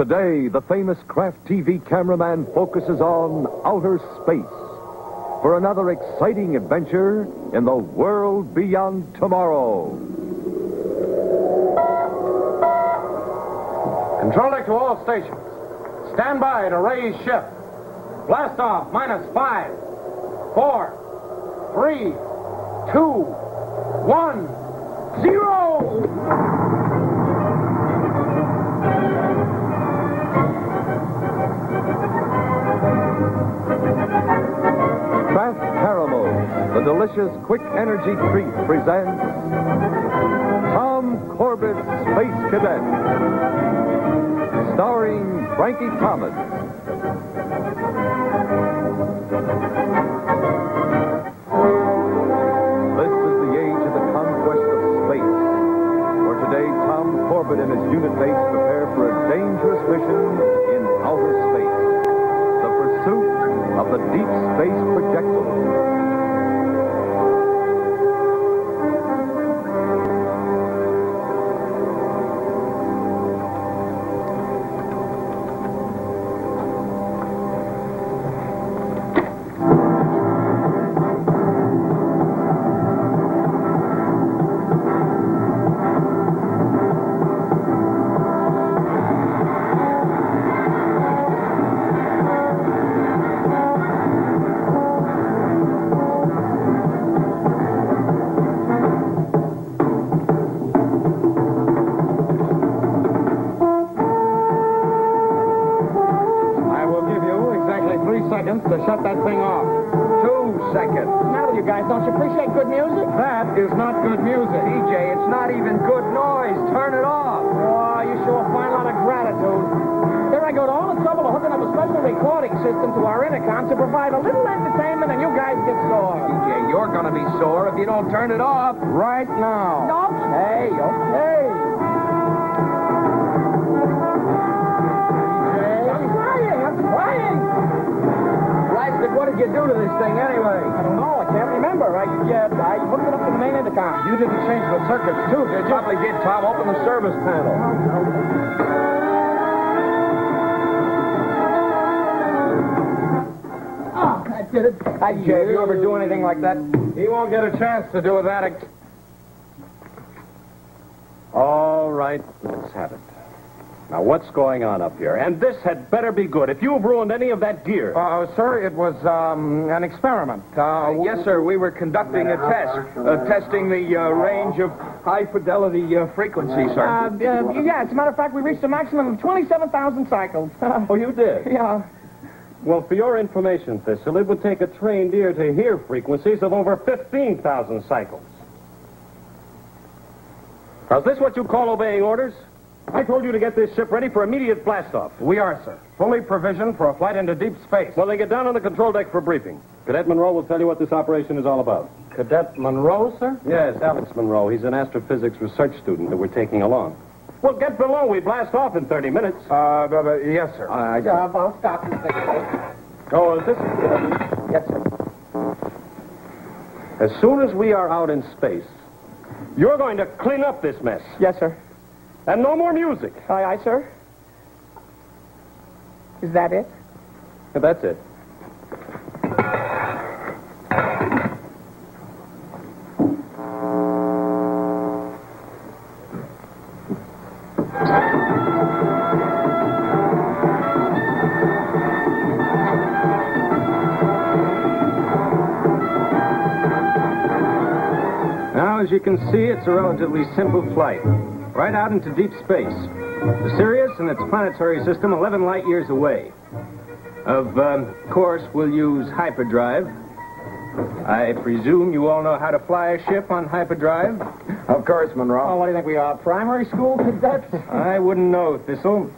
Today, the famous Kraft TV cameraman focuses on outer space for another exciting adventure in the world beyond tomorrow. Control deck to all stations. Stand by to raise ship. Blast off, -5, 4, 3, 2, 1, 0! Kraft Caramel, the delicious quick energy treat, presents Tom Corbett, Space Cadet, starring Frankie Thomas. This is the age of the conquest of space, where today Tom Corbett and his unit mates prepare for a dangerous mission in outer space, the pursuit of the deep space projectile. To shut that thing off. 2 seconds. Now, you guys, don't you appreciate good music? That is not good music. DJ, it's not even good noise. Turn it off. Oh, you show a fine lot of gratitude. Here I go to all the trouble of hooking up a special recording system to our intercom to provide a little entertainment, and you guys get sore. DJ, you're going to be sore if you don't turn it off. Right now. Okay, okay. I'm trying. What did you do to this thing anyway? I don't know. I can't remember. I hooked it up to the main intercom. You didn't change the circuits, too, did you? Probably did, Tom. Open the service panel. Oh, I did it. Jay, you ever do anything like that? He won't get a chance to do that. All right, let's have it. Now, what's going on up here? And this had better be good. If you've ruined any of that gear... Sir, it was an experiment. Yes, sir. We were conducting a test. Testing the range of high-fidelity frequency, sir. Yeah, as a matter of fact, we reached a maximum of 27,000 cycles. Oh, you did? Yeah. Well, for your information, Thistle, it would take a trained ear to hear frequencies of over 15,000 cycles. Now, is this what you call obeying orders? I told you to get this ship ready for immediate blast-off. We are, sir. Fully provisioned for a flight into deep space. Well, then get down on the control deck for briefing. Cadet Monroe will tell you what this operation is all about. Cadet Monroe, sir? Yes, Alex Monroe. He's an astrophysics research student that we're taking along. Well, get below. We blast off in 30 minutes. Yes, sir. I'll stop this thing. Oh, is this... Yes, sir. As soon as we are out in space, you're going to clean up this mess. Yes, sir. And no more music. Aye, aye, sir. Is that it? That's it. Now, as you can see, it's a relatively simple flight. Right out into deep space. The Sirius and its planetary system 11 light years away. Of course, we'll use hyperdrive. I presume you all know how to fly a ship on hyperdrive? Of course, Monroe. Oh, what do you think we are, primary school cadets? I wouldn't know, Thistle.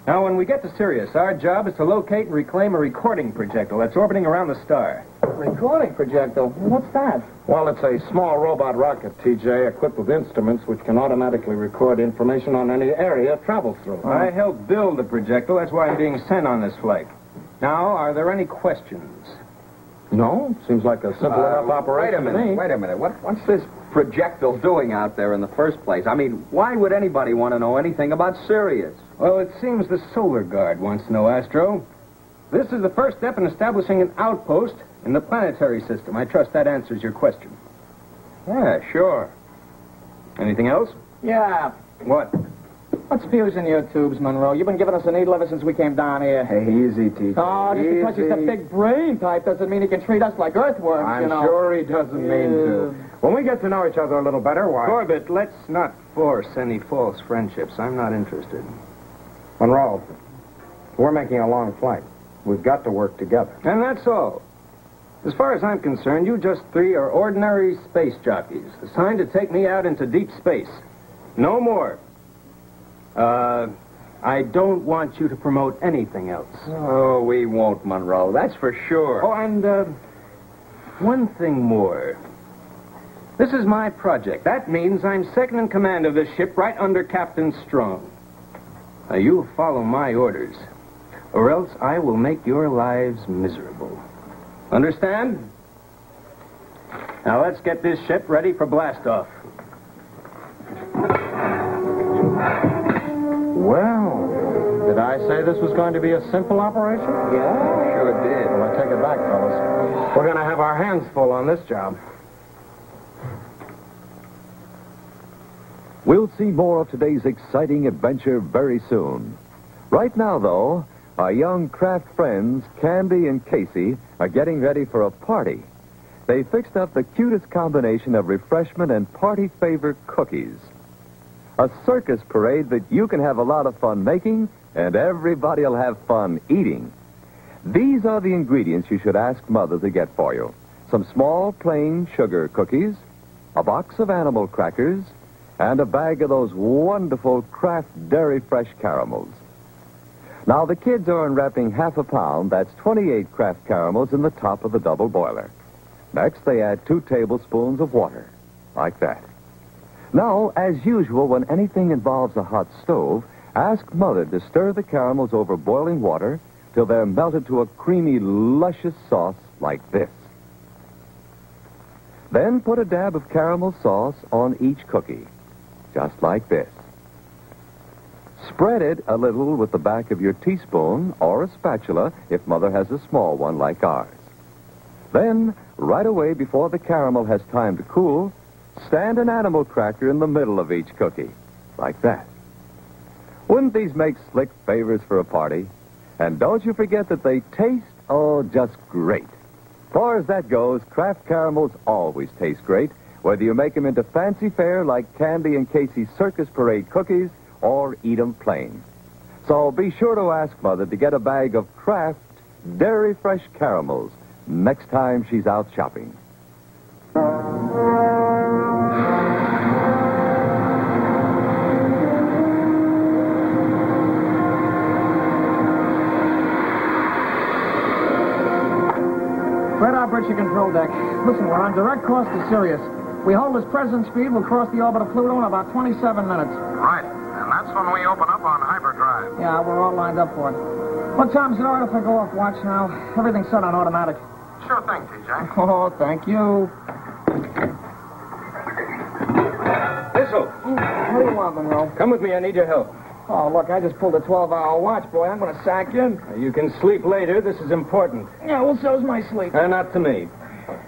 Now, when we get to Sirius, our job is to locate and reclaim a recording projectile that's orbiting around the star. Recording projectile? What's that? Well, it's a small robot rocket, TJ, equipped with instruments which can automatically record information on any area it travels through. I helped build the projectile. That's why I'm being sent on this flight. Now, are there any questions? No? Seems like a simple enough operation. Wait a minute. What's this projectile doing out there in the first place? I mean, why would anybody want to know anything about Sirius? Well, it seems the Solar Guard wants to know, Astro. This is the first step in establishing an outpost in the planetary system. I trust that answers your question. Yeah, sure. Anything else? Yeah. What? What's fusing your tubes, Monroe? You've been giving us a needle ever since we came down here. Hey, easy, TJ. Oh, just because he's the big brain type doesn't mean he can treat us like earthworms, I'm you know. sure he doesn't mean to. When we get to know each other a little better, why... Corbett, let's not force any false friendships. I'm not interested. Monroe, we're making a long flight. We've got to work together. And that's all. As far as I'm concerned, you just three are ordinary space jockeys assigned to take me out into deep space. No more. I don't want you to promote anything else. Oh, we won't, Monroe. That's for sure. Oh, and, one thing more. This is my project. That means I'm second in command of this ship right under Captain Strong. Now, you follow my orders, or else I will make your lives miserable. Understand? Now, let's get this ship ready for blastoff. Well, did I say this was going to be a simple operation? Yeah, sure did. Well, I take it back, fellas. We're going to have our hands full on this job. We'll see more of today's exciting adventure very soon. Right now, though, our young craft friends, Candy and Casey, are getting ready for a party. They fixed up the cutest combination of refreshment and party favorite cookies. A circus parade that you can have a lot of fun making, and everybody will have fun eating. These are the ingredients you should ask Mother to get for you. Some small, plain sugar cookies, a box of animal crackers, and a bag of those wonderful Kraft Dairy Fresh caramels. Now, the kids are unwrapping half a pound. That's 28 Kraft caramels in the top of the double boiler. Next, they add 2 tablespoons of water, like that. Now, as usual, when anything involves a hot stove, ask Mother to stir the caramels over boiling water till they're melted to a creamy, luscious sauce like this. Then put a dab of caramel sauce on each cookie, just like this. Spread it a little with the back of your teaspoon or a spatula if Mother has a small one like ours. Then, right away before the caramel has time to cool, stand an animal cracker in the middle of each cookie, like that. Wouldn't these make slick favors for a party? And don't you forget that they taste, oh, just great. As far as that goes, Kraft caramels always taste great, whether you make them into fancy fare like Candy and Casey's Circus Parade cookies or eat them plain. So be sure to ask Mother to get a bag of Kraft Dairy Fresh caramels next time she's out shopping. Fred, our bridge to control deck. Listen, we're on direct course to Sirius. We hold this present speed, we'll cross the orbit of Pluto in about 27 minutes. Right. And that's when we open up on hyperdrive. Yeah, we're all lined up for it. What time's it all right if I go off watch now? Everything's set on automatic. Sure thing, TJ. Oh, thank you. Thistle, What do you want, Monroe? come with me. I need your help. Oh, look, I just pulled a 12-hour watch, boy. I'm going to sack in. You can sleep later. This is important. Yeah, well, so's my sleep. Not to me.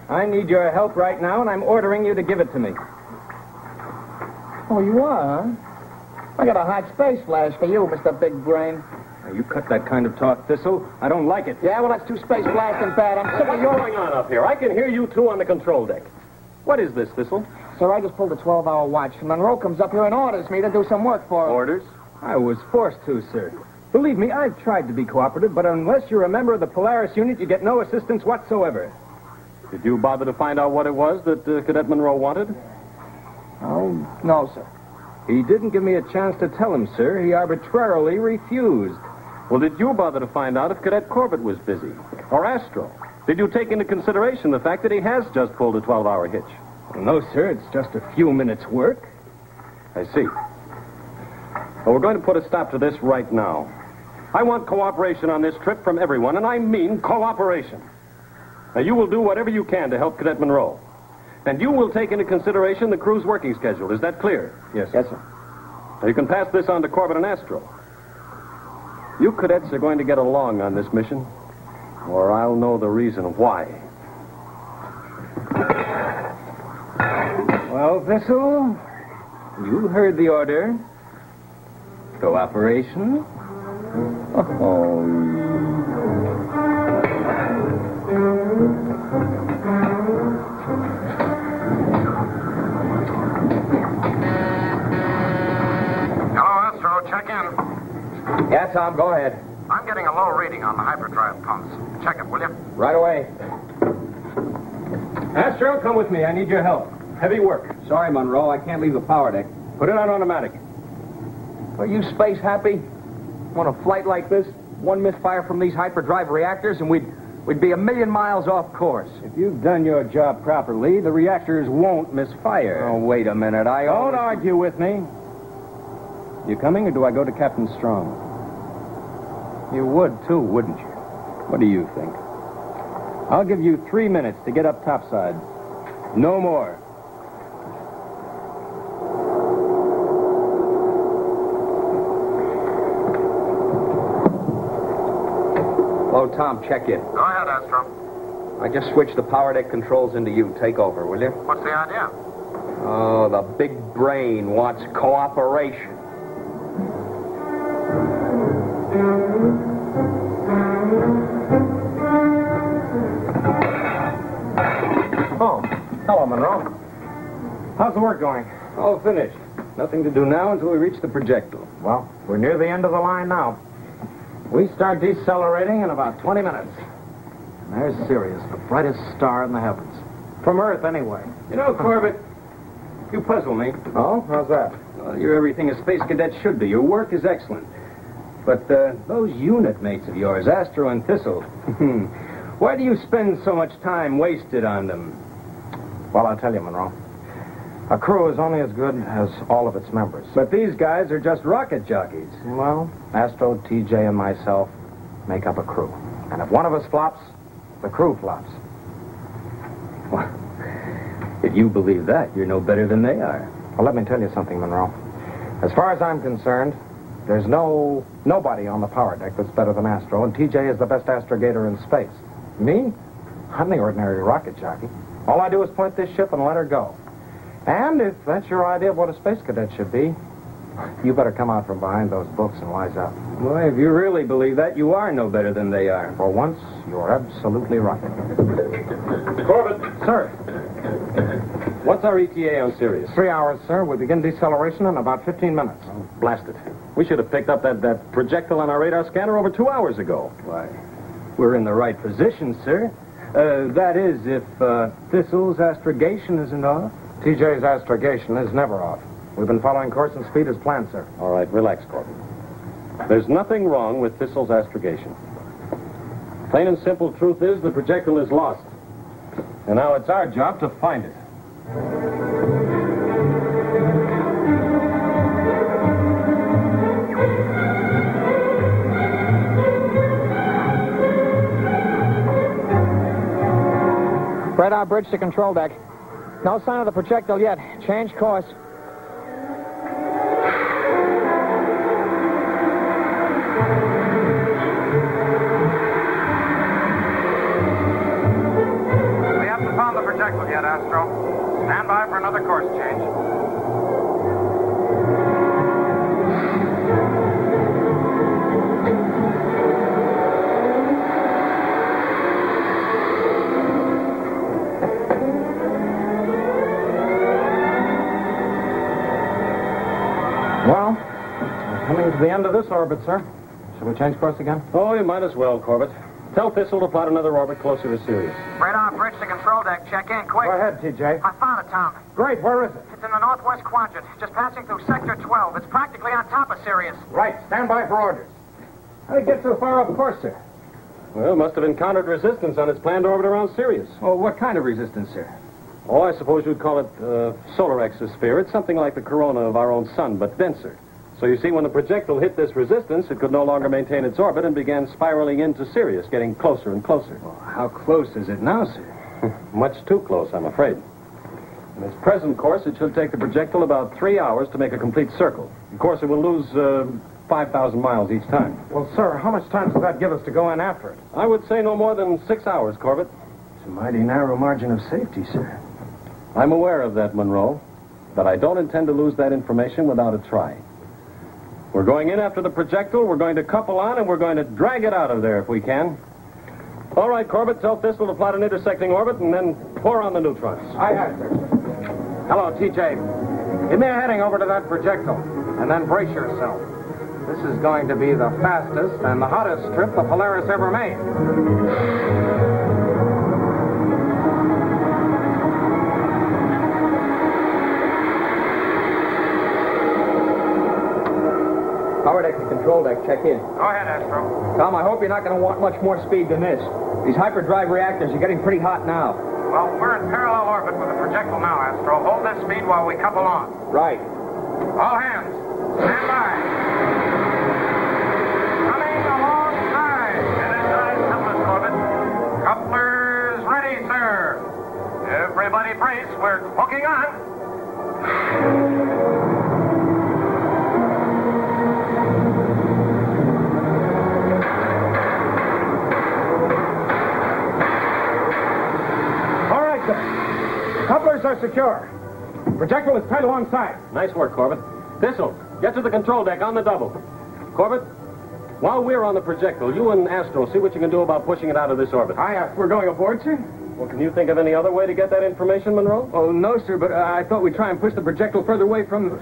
I need your help right now, and I'm ordering you to give it to me. Oh, you are, huh? I got a hot space flash for you, Mr. Big Brain. Now, you cut that kind of talk, Thistle. I don't like it. Yeah, well, that's too space blasting bad. I'm sick of What's your... going on up here? I can hear you two on the control deck. What is this, Thistle? Sir, I just pulled a 12-hour watch. Monroe comes up here and orders me to do some work for him. Orders? I was forced to, sir. Believe me, I've tried to be cooperative, but unless you're a member of the Polaris unit, you get no assistance whatsoever. Did you bother to find out what it was that Cadet Monroe wanted? Oh, no, sir. He didn't give me a chance to tell him, sir. He arbitrarily refused. Well, did you bother to find out if Cadet Corbett was busy? Or Astro? Did you take into consideration the fact that he has just pulled a 12-hour hitch? Well, no, sir. It's just a few minutes' work. I see. Well, we're going to put a stop to this right now. I want cooperation on this trip from everyone, and I mean cooperation. Now, you will do whatever you can to help Cadet Monroe. And you will take into consideration the crew's working schedule. Is that clear? Yes, sir. Now, you can pass this on to Corbett and Astro. You cadets are going to get along on this mission, or I'll know the reason why. Well, Thistle, you heard the order. Cooperation. Check in. Yeah, Tom, go ahead. I'm getting a low reading on the hyperdrive pumps. Check it, will you? Right away. Astro, come with me. I need your help. Heavy work. Sorry, Monroe, I can't leave the power deck. Put it on automatic. Are you space happy? On a flight like this, one misfire from these hyperdrive reactors and we'd be 1,000,000 miles off course. If you've done your job properly, the reactors won't misfire. Oh, wait a minute. Don't argue with me. You coming, or do I go to Captain Strong? You would, too, wouldn't you? What do you think? I'll give you 3 minutes to get up topside. No more. Hello, Tom, check in. Go ahead, Astro. I just switched the power deck controls into you. Take over, will you? What's the idea? Oh, the big brain wants cooperation. Oh, hello, Monroe. How's the work going? Oh, finished. Nothing to do now until we reach the projectile. Well, we're near the end of the line now. We start decelerating in about 20 minutes. And there's Sirius, the brightest star in the heavens. From Earth, anyway. You know, Corbett, you puzzle me. Oh, how's that? Well, you're everything a space cadet should be. Your work is excellent. But those unit mates of yours, Astro and Thistle, why do you spend so much time wasted on them? Well, I'll tell you, Monroe. A crew is only as good as all of its members. But these guys are just rocket jockeys. Well, Astro, TJ, and myself make up a crew. And if one of us flops, the crew flops. Well, if you believe that, you're no better than they are. Well, let me tell you something, Monroe. As far as I'm concerned, there's nobody on the power deck that's better than Astro, and TJ is the best astrogator in space. Me? I'm the ordinary rocket jockey. All I do is point this ship and let her go. And if that's your idea of what a space cadet should be, you better come out from behind those books and wise up. Well, if you really believe that, you are no better than they are. For once, you're absolutely right. Corbett. Sir. What's our ETA on Sirius? 3 hours, sir. We begin deceleration in about 15 minutes. Oh, blast it. We should have picked up that projectile on our radar scanner over 2 hours ago. Why, we're in the right position, sir. That is, if Thistle's astrogation isn't off. TJ's astrogation is never off. We've been following course and speed as planned, sir. All right, relax, Corbett. There's nothing wrong with Thistle's astrogation. Plain and simple truth is the projectile is lost. And now it's our job to find it. Radar bridge to control deck. No sign of the projectile yet. Change course. We haven't found the projectile yet, Astro. Stand by for another course change. Well, we're coming to the end of this orbit, sir. Shall we change course again? Oh, you might as well, Corbett. Tell Thistle to plot another orbit closer to Sirius. Radar bridge to control deck. Check in, quick. Go ahead, TJ. I found it, Tom. Great, where is it? It's in the northwest quadrant, just passing through Sector 12. It's practically on top of Sirius. Right, stand by for orders. How did it get so far off course, sir? Well, must have encountered resistance on its planned orbit around Sirius. Oh, what kind of resistance, sir? Oh, I suppose you'd call it solar exosphere. It's something like the corona of our own sun, but denser. So you see, when the projectile hit this resistance, it could no longer maintain its orbit and began spiraling into Sirius, getting closer and closer. Well, how close is it now, sir? Much too close, I'm afraid. In its present course, it should take the projectile about 3 hours to make a complete circle. Of course, it will lose 5,000 miles each time. Well, sir, how much time does that give us to go in after it? I would say no more than 6 hours, Corbett. It's a mighty narrow margin of safety, sir. I'm aware of that, Monroe, but I don't intend to lose that information without a try. We're going in after the projectile, we're going to couple on, and we're going to drag it out of there if we can. All right, Corbett, tell Thistle to plot an intersecting orbit and then pour on the neutrons. Aye, aye, sir. Hello, TJ. Give me a heading over to that projectile, and then brace yourself. This is going to be the fastest and the hottest trip the Polaris ever made. Power deck and control deck, check in. Go ahead, Astro. Tom, I hope you're not going to want much more speed than this. These hyperdrive reactors are getting pretty hot now. Well, we're in parallel orbit with the projectile now, Astro. Hold this speed while we couple on. Right. All hands, stand by. Coming alongside. Energize couplers, Corbett. Couplers ready, sir. Everybody brace. We're hooking on. Couplers are secure. Projectile is tight alongside. Nice work, Corbett. Thistle, get to the control deck on the double. Corbett, while we're on the projectile, you and Astro see what you can do about pushing it out of this orbit. Aye, we're going aboard, sir? Well, can you think of any other way to get that information, Monroe? Oh, no, sir, but I thought we'd try and push the projectile further away from...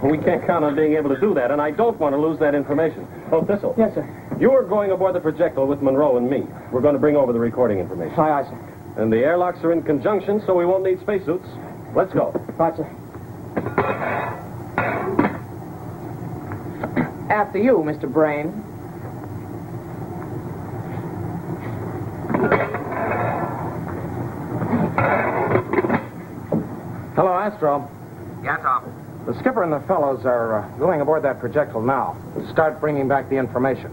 We can't count on being able to do that, and I don't want to lose that information. Oh, Thistle. Yes, sir. You are going aboard the projectile with Monroe and me. We're going to bring over the recording information. Aye, aye, sir. And the airlocks are in conjunction, so we won't need spacesuits. Let's go. Right, sir. After you, Mr. Brain. Hello, Astro. Yeah, Tom. The skipper and the fellows are going aboard that projectile now to start bringing back the information.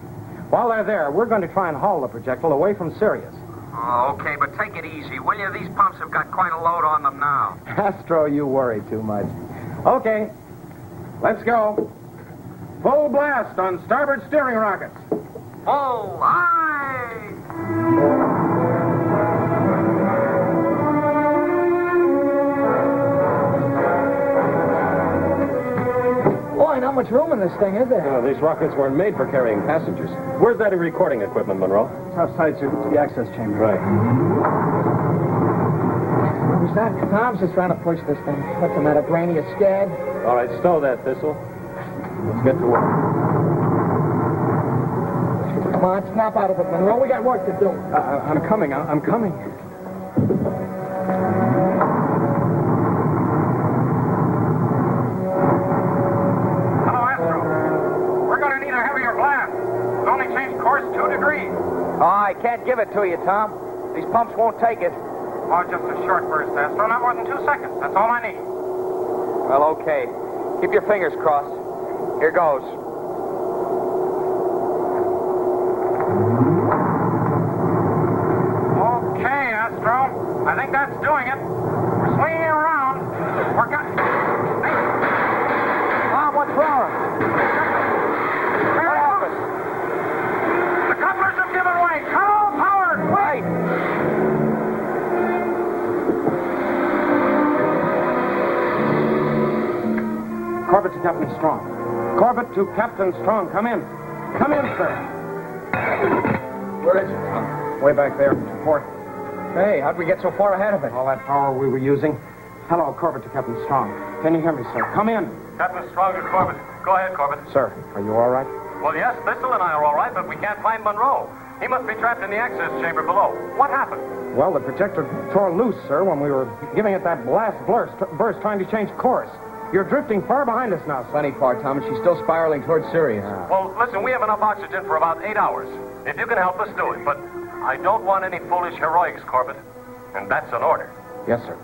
While they're there, we're going to try and haul the projectile away from Sirius. Oh, okay, but take it easy, will you? These pumps have got quite a load on them now. Astro, you worry too much. Okay, let's go. Full blast on starboard steering rockets. Oh, aye! Boy, not much room in this thing, is there? These rockets weren't made for carrying passengers. Where's that recording equipment, Monroe? Outside, sir, to the access chamber. Right. Who's that? Tom's just trying to push this thing. What's the matter, Brainy? You scared? All right, stow that, Thistle. Let's get to work. Come on, snap out of it, Monroe. We got work to do. I'm coming. I'm coming. Hello, Astro. We're going to need a heavier blast. We've only changed course 2 degrees. Oh, I can't give it to you, Tom. These pumps won't take it. Oh, just a short burst, Astro. Not more than 2 seconds. That's all I need. Well, okay. Keep your fingers crossed. Here goes. Okay, Astro. I think that's doing it. We're swinging around. We're got... Hey, Tom, what's wrong? what happened? The couplers have given way. Cut all power. Wait! Corbett to Captain Strong. Corbett to Captain Strong. Come in. Come in, sir. Where is it, Tom? Way back there, port. Hey, how'd we get so far ahead of it? All that power we were using. Hello, Corbett to Captain Strong. Can you hear me, sir? Come in. Captain Strong is Corbett. Go ahead, Corbett. Sir, are you all right? Well, yes, Thistle and I are all right, but we can't find Monroe. He must be trapped in the access chamber below. What happened? Well, the projector tore loose, sir, when we were giving it that blast burst trying to change course. You're drifting far behind us now, sir. Plenty far, Tom, and she's still spiraling towards Sirius. Well, listen, we have enough oxygen for about 8 hours. If you can help us, do it. But I don't want any foolish heroics, Corbett. And that's an order. Yes, sir.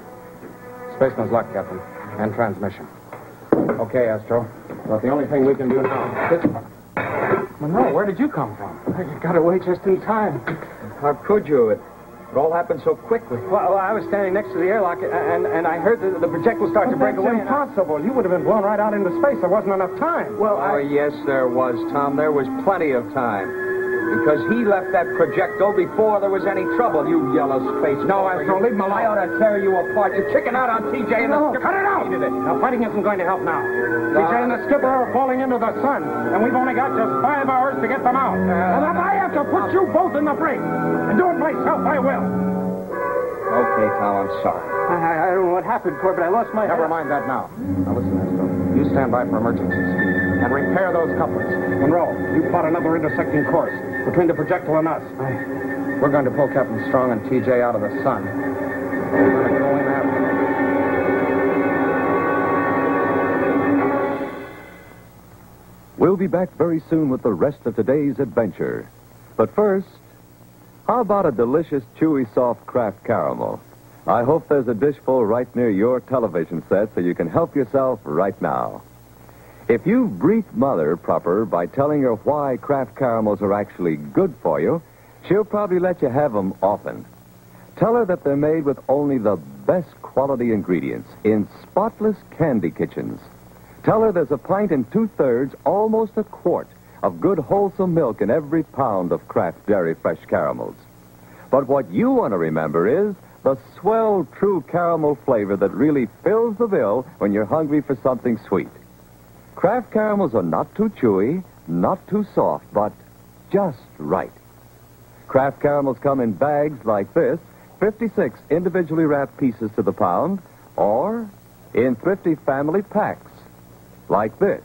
Spaceman's luck, Captain. And transmission. Okay, Astro. About the only thing we can do now. Monroe, where did you come from? You got away just in time. How could you? It It all happened so quickly. Well, I was standing next to the airlock, and I heard the projectile start to break That's away. impossible. You would have been blown right out into space. There wasn't enough time. Well, yes, there was, Tom. There was plenty of time. Because he left that projectile before there was any trouble, you yellow space. No, Astro, leave him alone. I ought to tear you apart. You're kicking out on TJ and No, the... cut it out! Now, fighting isn't going to help now. TJ and the skipper are falling into the sun, and we've only got just 5 hours to get them out. And if I have to put you both in the brig and do it myself, I will. Okay, Tom, I'm sorry. I don't know what happened, Corbett. I lost my... Never mind that now. Now, listen, Astro. You stand by for emergency speed and repair those couplers. Monroe, you plot another intersecting course between the projectile and us. We're going to pull Captain Strong and TJ out of the sun. We're going to go in after them. We'll be back very soon with the rest of today's adventure. But first, how about a delicious, chewy, soft Kraft caramel? I hope there's a dishful right near your television set so you can help yourself right now. If you've briefed Mother proper by telling her why Kraft caramels are actually good for you, she'll probably let you have them often. Tell her that they're made with only the best quality ingredients in spotless candy kitchens. Tell her there's a pint and 2/3, almost a quart, of good wholesome milk in every pound of Kraft Dairy Fresh caramels. But what you want to remember is the swell true caramel flavor that really fills the bill when you're hungry for something sweet. Kraft caramels are not too chewy, not too soft, but just right. Kraft caramels come in bags like this, 56 individually wrapped pieces to the pound, or in thrifty family packs like this,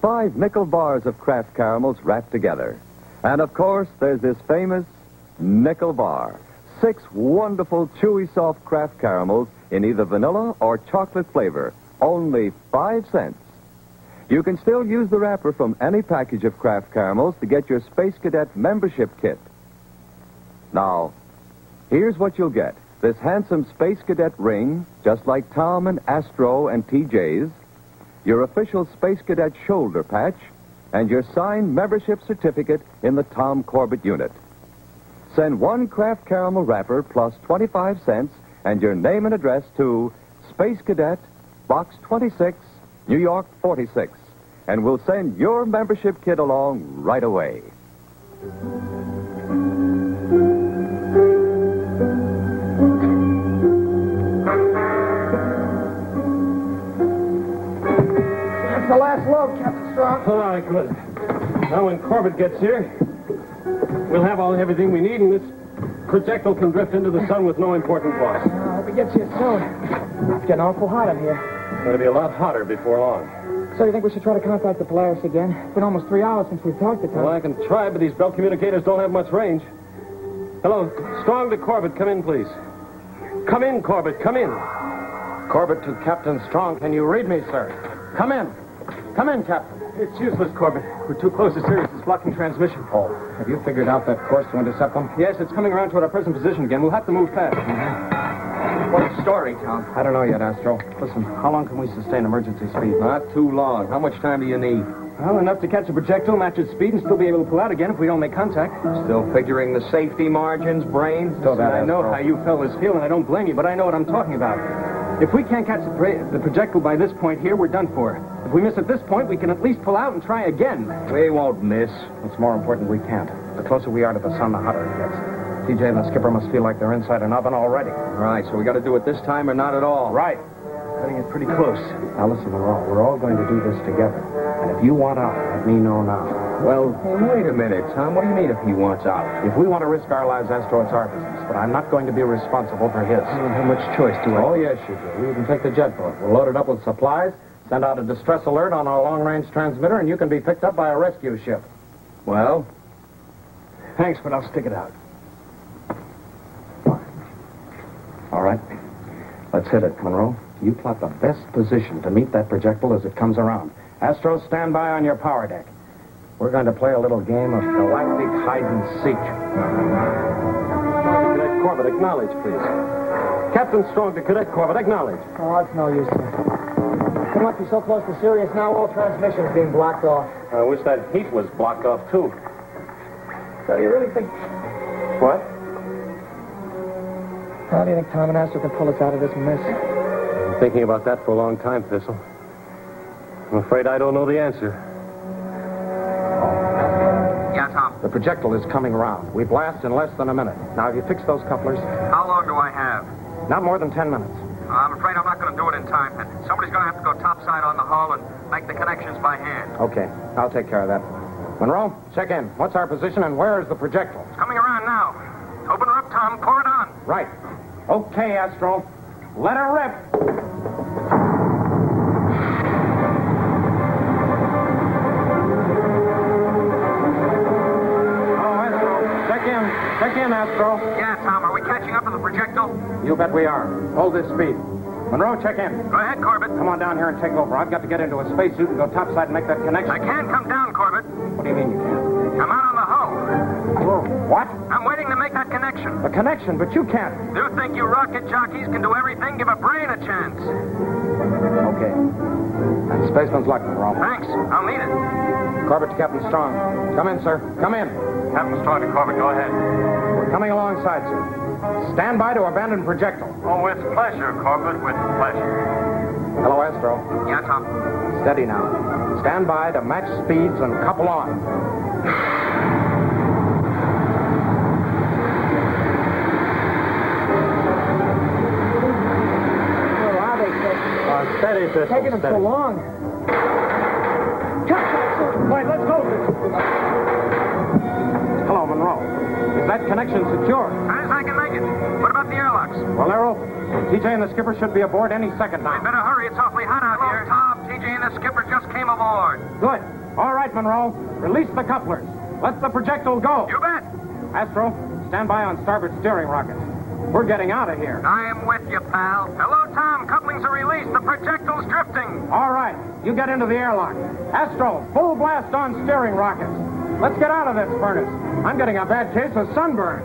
5 nickel bars of Kraft caramels wrapped together. And of course, there's this famous nickel bar. 6 wonderful, chewy, soft Kraft caramels in either vanilla or chocolate flavor. Only 5 cents. You can still use the wrapper from any package of Kraft caramels to get your Space Cadet membership kit. Now, here's what you'll get. This handsome Space Cadet ring, just like Tom and Astro and TJ's, your official Space Cadet shoulder patch, and your signed membership certificate in the Tom Corbett unit. Send 1 Kraft caramel wrapper plus 25 cents and your name and address to Space Cadet, Box 26, New York 46, and we'll send your membership kit along right away. That's the last load, Captain Strong. All right, good. Now, when Corbett gets here, we'll have everything we need, and this projectile can drift into the sun with no important loss. Hope he gets here soon. It's getting awful hot in here. It's going to be a lot hotter before long. So you think we should try to contact the Polaris again? It's been almost 3 hours since we've talked to Tom. Well, I can try, but these belt communicators don't have much range. Hello, Strong to Corbett. Come in, please. Come in, Corbett. Come in. Corbett to Captain Strong. Can you read me, sir? Come in. Come in, Captain. It's useless, Corbett. We're too close to Sirius. It's blocking transmission. Oh, have you figured out that course to intercept them? Yes, it's coming around toward our present position again. We'll have to move fast. What story, Tom? I don't know yet, Astro. Listen, how long can we sustain emergency speed? Not too long. How much time do you need? Well, enough to catch a projectile, match its speed, and still be able to pull out again if we don't make contact. Still figuring the safety margins, brains? Still that, I know Astro. how you fellas feel, and I don't blame you, but I know what I'm talking about. If we can't catch the projectile by this point here, we're done for. If we miss at this point, we can at least pull out and try again. We won't miss. What's more important, we can't. The closer we are to the sun, the hotter it gets. TJ and the skipper must feel like they're inside an oven already. Right, so we got to do it this time or not at all. Right. Cutting it pretty close. Now listen, we're all going to do this together. And if you want out, let me know now. Well, wait a minute, Tom. What do you mean if he wants out? If we want to risk our lives, Astro, it's our business. But I'm not going to be responsible for his. I don't have much choice, do I? Oh, yes, you do. You can take the jet boat. We'll load it up with supplies, send out a distress alert on our long-range transmitter, and you can be picked up by a rescue ship. Well? Thanks, but I'll stick it out. All right. Let's hit it, Monroe. You plot the best position to meet that projectile as it comes around. Astro, stand by on your power deck. We're going to play a little game of galactic hide-and-seek. Cadet Corbett, acknowledge, please. Captain Strong to Cadet Corbett, acknowledge. Oh, it's no use, sir. We must be so close to Sirius now, all transmissions being blocked off. I wish that heat was blocked off, too. So you really think... What? How do you think Tom and Astro can pull us out of this mess? Thinking about that for a long time, Thistle. I'm afraid I don't know the answer. Yeah, Tom. The projectile is coming around. We blast in less than a minute. Now, have you fixed those couplers? How long do I have? Not more than 10 minutes. I'm afraid I'm not going to do it in time. Somebody's going to have to go topside on the hull and make the connections by hand. Okay, I'll take care of that. Monroe, check in. What's our position and where is the projectile? It's coming around now. Open her up, Tom. Pour it on. Right. Okay, Astro. Let her rip. Check in, Astro. Yeah, Tom. Are we catching up to the projectile? You bet we are. Hold this speed. Monroe, check in. Go ahead, Corbett. Come on down here and take over. I've got to get into a spacesuit and go topside and make that connection. I can't come down, Corbett. What do you mean you can't? I'm out on the hull. Whoa, what? I'm waiting to make that connection. A connection, but you can't. You think you rocket jockeys can do everything? Give a brain a chance. Okay. And spaceman's luck, Monroe. Thanks. I'll need it. Corbett to Captain Strong. Come in, sir. Come in. Captain Strong to Corbett, go ahead. We're coming alongside, sir. Stand by to abandon projectile. Oh, with pleasure, Corbett, with pleasure. Hello, Astro. Yeah, Tom. Steady now. Stand by to match speeds and couple on. Where are they, Chris? Steady, Thistle. Taking them so long. Right, let's go. Hello, Monroe. Is that connection secure? As fast as I can make it. What about the airlocks? Well, they're open. TJ and the skipper should be aboard any second now. We'd better hurry. It's awfully hot out here. Tom, TJ and the skipper just came aboard. Good. All right, Monroe. Release the couplers. Let the projectile go. You bet. Astro, stand by on starboard steering rockets. We're getting out of here. I am with you, pal. Hello, Tom. Couplings are released. The projectile's drifting. All right. You get into the airlock. Astro, full blast on steering rockets. Let's get out of this furnace. I'm getting a bad case of sunburn.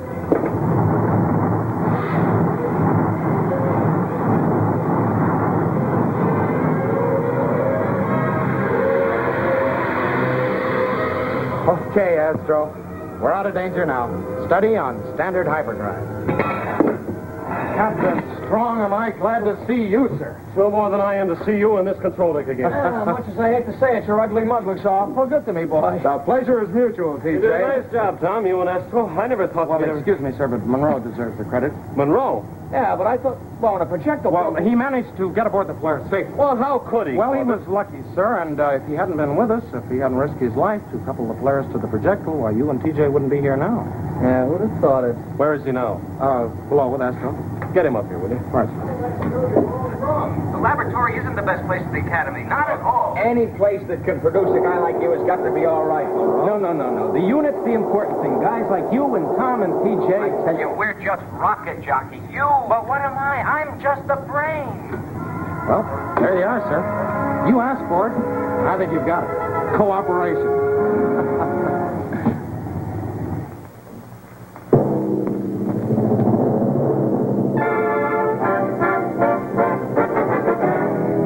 Okay, Astro. We're out of danger now. Study on standard hyperdrive. Captain Strong, am I glad to see you, sir. No more than I am to see you in this control deck again. Much as I hate to say it, your ugly mug looks awful good to me, boy. The pleasure is mutual, TJ. You did a nice job, Tom. You and Astro. I never thought Well, we'd ever... excuse me, sir, but Monroe deserves the credit. Monroe. Yeah, but I thought, well, in a projectile... Well, he managed to get aboard the Polaris safely. Well, how could he? Well, he was lucky, sir, and if he hadn't been with us, if he hadn't risked his life to couple the Polaris to the projectile, why, you and TJ wouldn't be here now. Yeah, who'd have thought it? Where is he now? Below with Astro. Get him up here, will you? Right. The laboratory isn't the best place at the academy. Not at all. Any place that can produce a guy like you has got to be all right, Monroe. No. The unit's the important thing. Guys like you and Tom and TJ... I tell you, we're just rocket jockeys. You, but what am I? I'm just the brain. Well, there you are, sir. You asked for it. I think you've got it. Cooperation.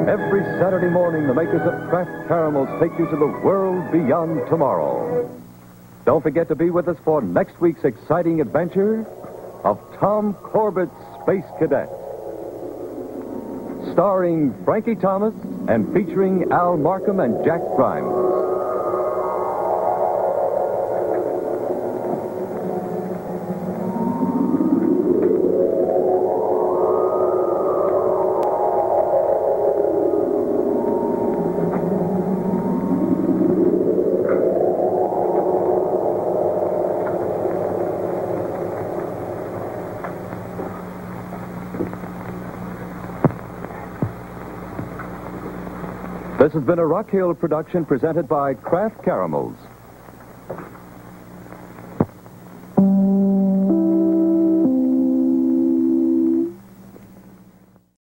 Every Saturday morning, the makers of Kraft Caramels take you to the world beyond tomorrow. Don't forget to be with us for next week's exciting adventure of Tom Corbett's Space Cadet. Starring Frankie Thomas and featuring Al Markham and Jack Grimes. This has been a Rock Hill production presented by Kraft Caramels.